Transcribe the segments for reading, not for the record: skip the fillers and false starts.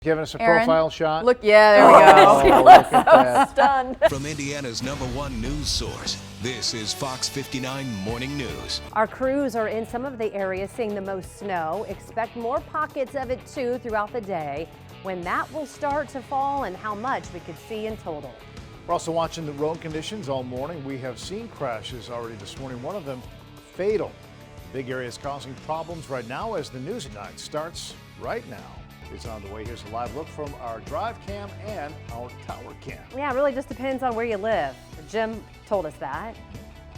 Giving us a Erin, profile shot. Look, yeah, there we go. She Oh, looks look at so that. stunned. From Indiana's #1 news source, this is Fox 59 Morning News. Our crews are in some of the areas seeing the most snow. Expect more pockets of it too throughout the day. When that will start to fall and how much we could see in total. We're also watching the road conditions all morning. We have seen crashes already this morning, one of them fatal. The big area is causing problems right now as the news at 9 starts right now. It's on the way. Here's a live look from our drive cam and our tower cam. Yeah, it really just depends on where you live. Jim told us that.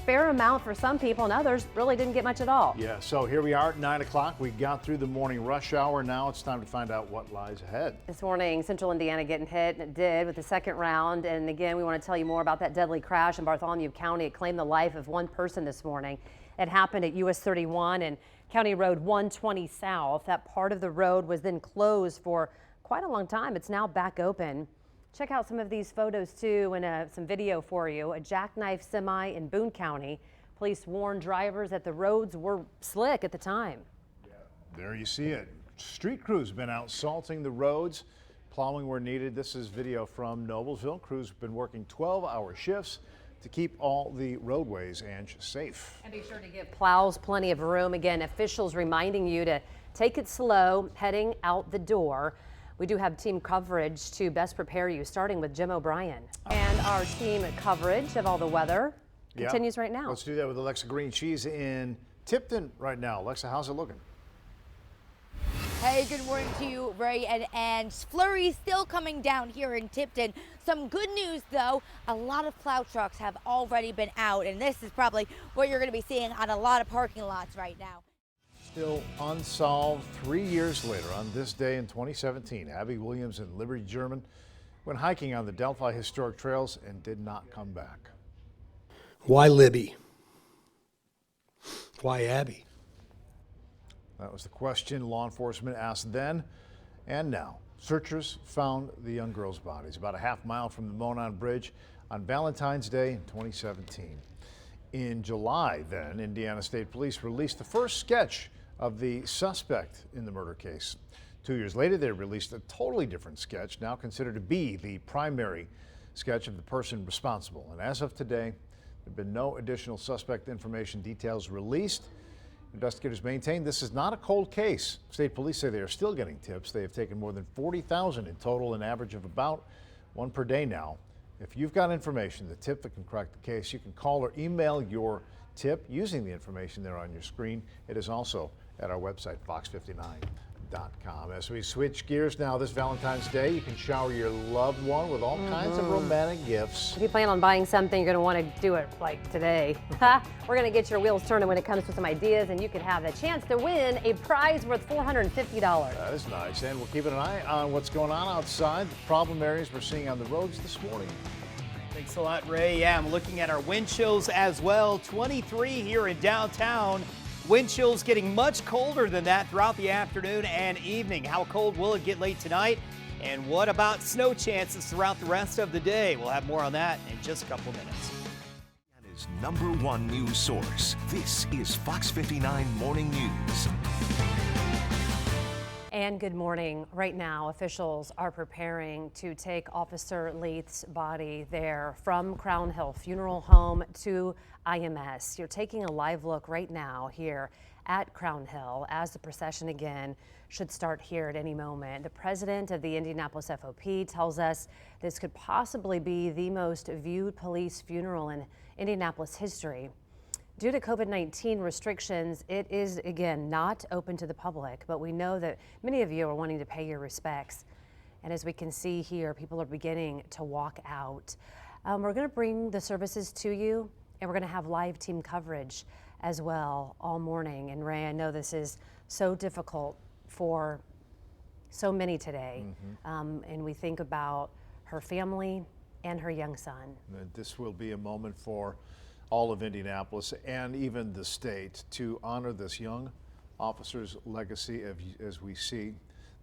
Fair amount for some people and others really didn't get much at all. Yeah, so here we are at 9 o'clock. We got through the morning rush hour. Now it's time to find out what lies ahead. This morning, Central Indiana getting hit, and it did with the second round. And again, we want to tell you more about that deadly crash in Bartholomew County. It claimed the life of one person this morning. It happened at US 31 and County Road 120 South. That part of the road was then closed for quite a long time. It's now back open. Check out some of these photos too and some video for you. A jackknife semi in Boone County. Police warned drivers that the roads were slick at the time. There you see it. Street crews been out salting the roads, plowing where needed. This is video from Noblesville. Crews have been working 12-hour shifts to keep all the roadways safe. And be sure to give plows plenty of room. Again, officials reminding you to take it slow heading out the door. We do have team coverage to best prepare you, starting with Jim O'Brien. And our team coverage of all the weather continues right now. Let's do that with Alexa Green. She's in Tipton right now. Alexa, how's it looking? Hey, good morning to you, Ray, and flurries still coming down here in Tipton. Some good news, though, a lot of plow trucks have already been out, and this is probably what you're going to be seeing on a lot of parking lots right now. Still unsolved 3 years later on this day in 2017. Abby Williams and Liberty German went hiking on the Delphi Historic Trails and did not come back. Why Libby? Why Abby? That was the question law enforcement asked then and now. Searchers found the young girl's bodies about a half-mile from the Monon Bridge on Valentine's Day in 2017. In July then, Indiana State Police released the first sketch of the suspect in the murder case. 2 years later, they released a totally different sketch, now considered to be the primary sketch of the person responsible. And as of today, there have been no additional suspect information details released. Investigators maintain this is not a cold case. State police say they are still getting tips. They have taken more than 40,000 in total, an average of about one per day now. If you've got information, the tip that can crack the case, you can call or email your tip using the information there on your screen. It is also at our website, fox59.com. As we switch gears now, this Valentine's Day, you can shower your loved one with all kinds of romantic gifts. If you plan on buying something, you're going to want to do it like today. We're going to get your wheels turning when it comes to some ideas, and you could have a chance to win a prize worth $450. That is nice, and we're keeping an eye on what's going on outside, the problem areas we're seeing on the roads this morning. Thanks a lot, Ray. Yeah, I'm looking at our wind chills as well. 23 here in downtown. Wind chills getting much colder than that throughout the afternoon and evening. How cold will it get late tonight? And what about snow chances throughout the rest of the day? We'll have more on that in just a couple minutes. Indiana's #1 news source. This is Fox 59 Morning News. And good morning. Right now, officials are preparing to take Officer Leith's body there from Crown Hill Funeral Home to IMS. You're taking a live look right now here at Crown Hill as the procession again should start here at any moment. The president of the Indianapolis FOP tells us this could possibly be the most viewed police funeral in Indianapolis history. Due to COVID-19 restrictions, it is, again, not open to the public, but we know that many of you are wanting to pay your respects. And as we can see here, people are beginning to walk out. We're going to bring the services to you, and we're going to have live team coverage as well all morning. And Ray, I know this is so difficult for so many today, and we think about her family and her young son. This will be a moment for all of Indianapolis and even the state to honor this young officer's legacy as we see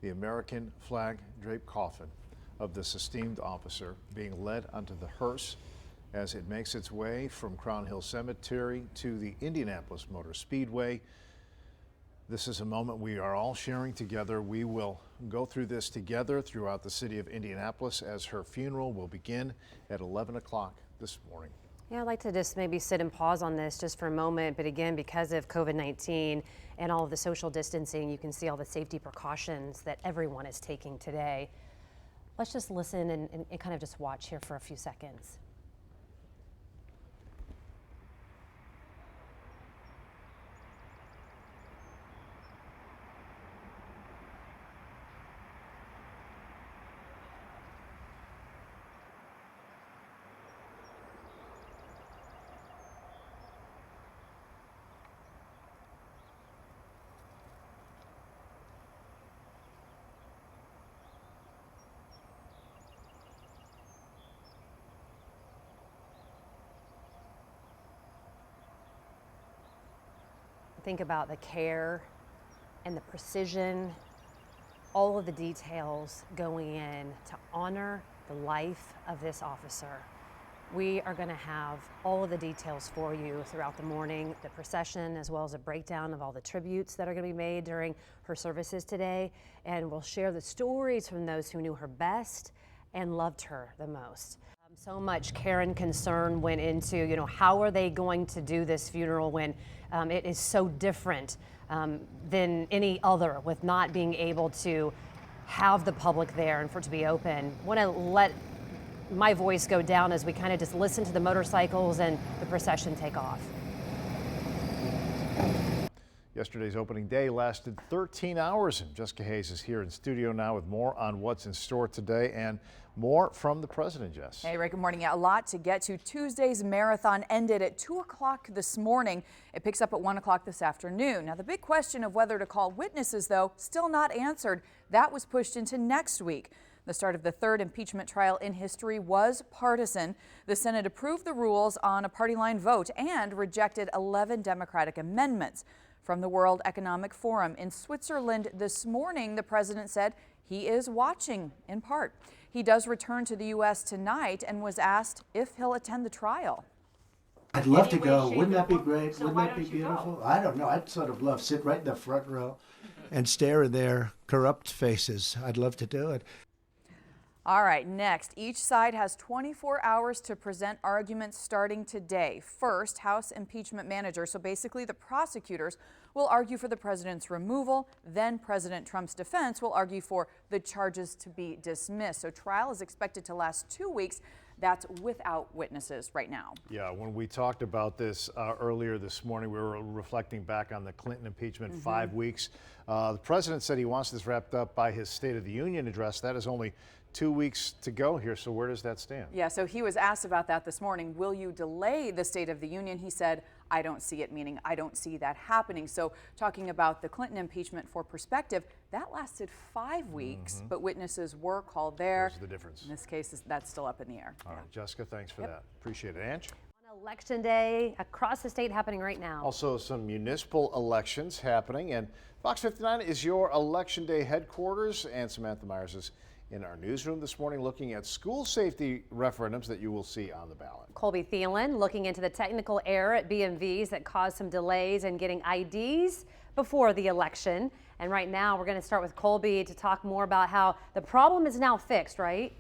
the American flag draped coffin of this esteemed officer being led onto the hearse as it makes its way from Crown Hill Cemetery to the Indianapolis Motor Speedway. This is a moment we are all sharing together. We will go through this together throughout the city of Indianapolis as her funeral will begin at 11 o'clock this morning. Yeah, I'd like to just maybe sit and pause on this just for a moment. But again, because of COVID-19 and all of the social distancing, you can see all the safety precautions that everyone is taking today. Let's just listen and kind of just watch here for a few seconds. Think about the care and the precision, all of the details going in to honor the life of this officer. We are going to have all of the details for you throughout the morning, the procession, as well as a breakdown of all the tributes that are going to be made during her services today. And we'll share the stories from those who knew her best and loved her the most. So much care and concern went into, how are they going to do this funeral when it is so different than any other, with not being able to have the public there and for it to be open. I want to let my voice go down as we kind of just listen to the motorcycles and the procession take off. Yesterday's opening day lasted 13 hours, and Jessica Hayes is here in studio now with more on what's in store today and more from the president, Jess. Hey, Ray, good morning. Yeah, a lot to get to. Tuesday's marathon ended at 2 o'clock this morning. It picks up at 1 o'clock this afternoon. Now, the big question of whether to call witnesses, though, still not answered. That was pushed into next week. The start of the third impeachment trial in history was partisan. The Senate approved the rules on a party line vote and rejected 11 Democratic amendments. From the World Economic Forum in Switzerland this morning, the president said he is watching, in part. He does return to the U.S. tonight and was asked if he'll attend the trial. I'd love to go. Wouldn't that be great? Wouldn't that be beautiful? I don't know. I'd sort of love to sit right in the front row and stare at their corrupt faces. I'd love to do it. All right, next, each side has 24 hours to present arguments starting today. First, House impeachment manager, so basically the prosecutors, will argue for the president's removal. Then President Trump's defense will argue for the charges to be dismissed. So trial is expected to last 2 weeks. That's without witnesses right now. Yeah, when we talked about this earlier this morning, we were reflecting back on the Clinton impeachment, 5 weeks. The president said he wants this wrapped up by his State of the Union address. That is only 2 weeks to go here, so where does that stand? Yeah, so he was asked about that this morning. Will you delay the State of the Union? He said, I don't see it, meaning I don't see that happening. So talking about the Clinton impeachment for perspective, that lasted 5 weeks, but witnesses were called there. There's the difference. In this case, that's still up in the air. All right, Jessica, thanks for that. Appreciate it. Ange? On Election Day across the state happening right now. Also, some municipal elections happening, and Fox 59 is your Election Day headquarters, and Samantha Myers is in our newsroom this morning looking at school safety referendums that you will see on the ballot. Colby Thielen looking into the technical error at BMVs that caused some delays in getting IDs before the election. And right now we're going to start with Colby to talk more about how the problem is now fixed, right?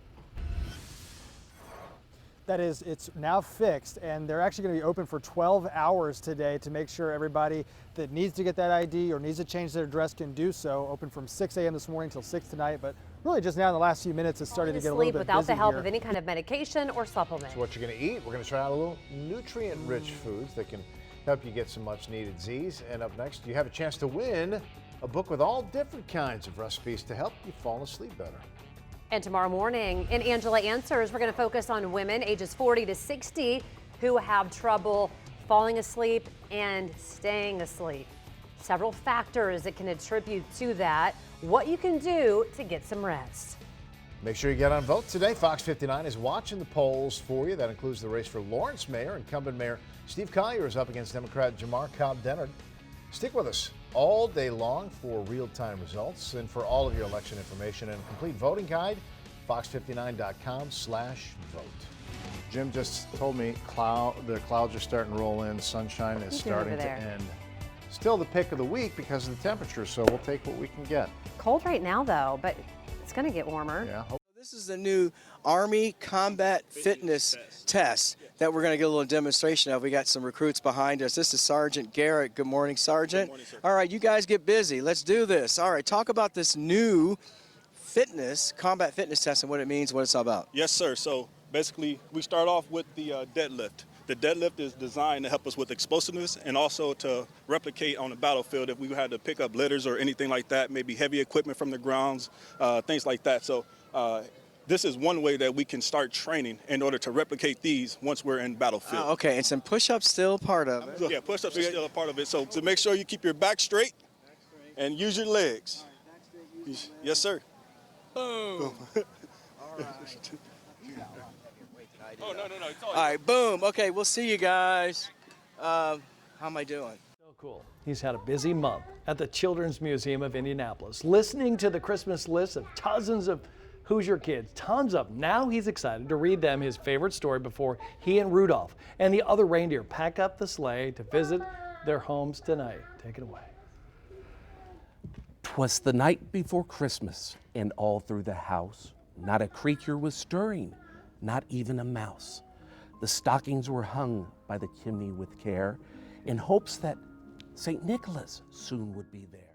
That is, it's now fixed, and they're actually going to be open for 12 hours today to make sure everybody that needs to get that ID or needs to change their address can do so. Open from 6 a.m. this morning till 6 tonight, but really just now in the last few minutes it's starting to get a little bit without busy the help here. of any kind of medication or supplement. So what you're going to eat, we're going to try out a little nutrient-rich foods that can help you get some much-needed Z's. And up next, you have a chance to win a book with all different kinds of recipes to help you fall asleep better. And tomorrow morning in Angela Answers, we're going to focus on women ages 40 to 60 who have trouble falling asleep and staying asleep. Several factors that can attribute to that, what you can do to get some rest. Make sure you get on vote today. Fox 59 is watching the polls for you. That includes the race for Lawrence Mayor. Incumbent Mayor Steve Collier is up against Democrat Jamar Cobb-Dennard. Stick with us all day long for real-time results and for all of your election information and a complete voting guide, fox59.com/vote. Jim just told me the clouds are starting to roll in, sunshine is starting to end. Still the pick of the week because of the temperature, so we'll take what we can get. Cold right now though, but it's going to get warmer. Yeah. This is the new Army Combat Fitness Test that we're going to get a little demonstration of. We got some recruits behind us. This is Sergeant Garrett. Good morning, Sergeant. Good morning, sir. All right, you guys get busy. Let's do this. All right, talk about this new combat fitness test and what it means, what it's all about. Yes, sir. So basically, we start off with the deadlift. The deadlift is designed to help us with explosiveness and also to replicate on the battlefield if we had to pick up litters or anything like that, maybe heavy equipment from the grounds, things like that. So this is one way that we can start training in order to replicate these once we're in battlefield. Okay, and some push-ups still part of it. Yeah, push-ups are still a part of it. So to make sure you keep your back straight and use your legs. Yes, sir. Boom. Oh, no. All right, boom. Okay, we'll see you guys. How am I doing? So cool. He's had a busy month at the Children's Museum of Indianapolis, listening to the Christmas list of dozens of Hoosier kids, tons of them. Now he's excited to read them his favorite story before he and Rudolph and the other reindeer pack up the sleigh to visit their homes tonight. Take it away. 'Twas the night before Christmas, and all through the house, not a creature was stirring, not even a mouse. The stockings were hung by the chimney with care, in hopes that St. Nicholas soon would be there.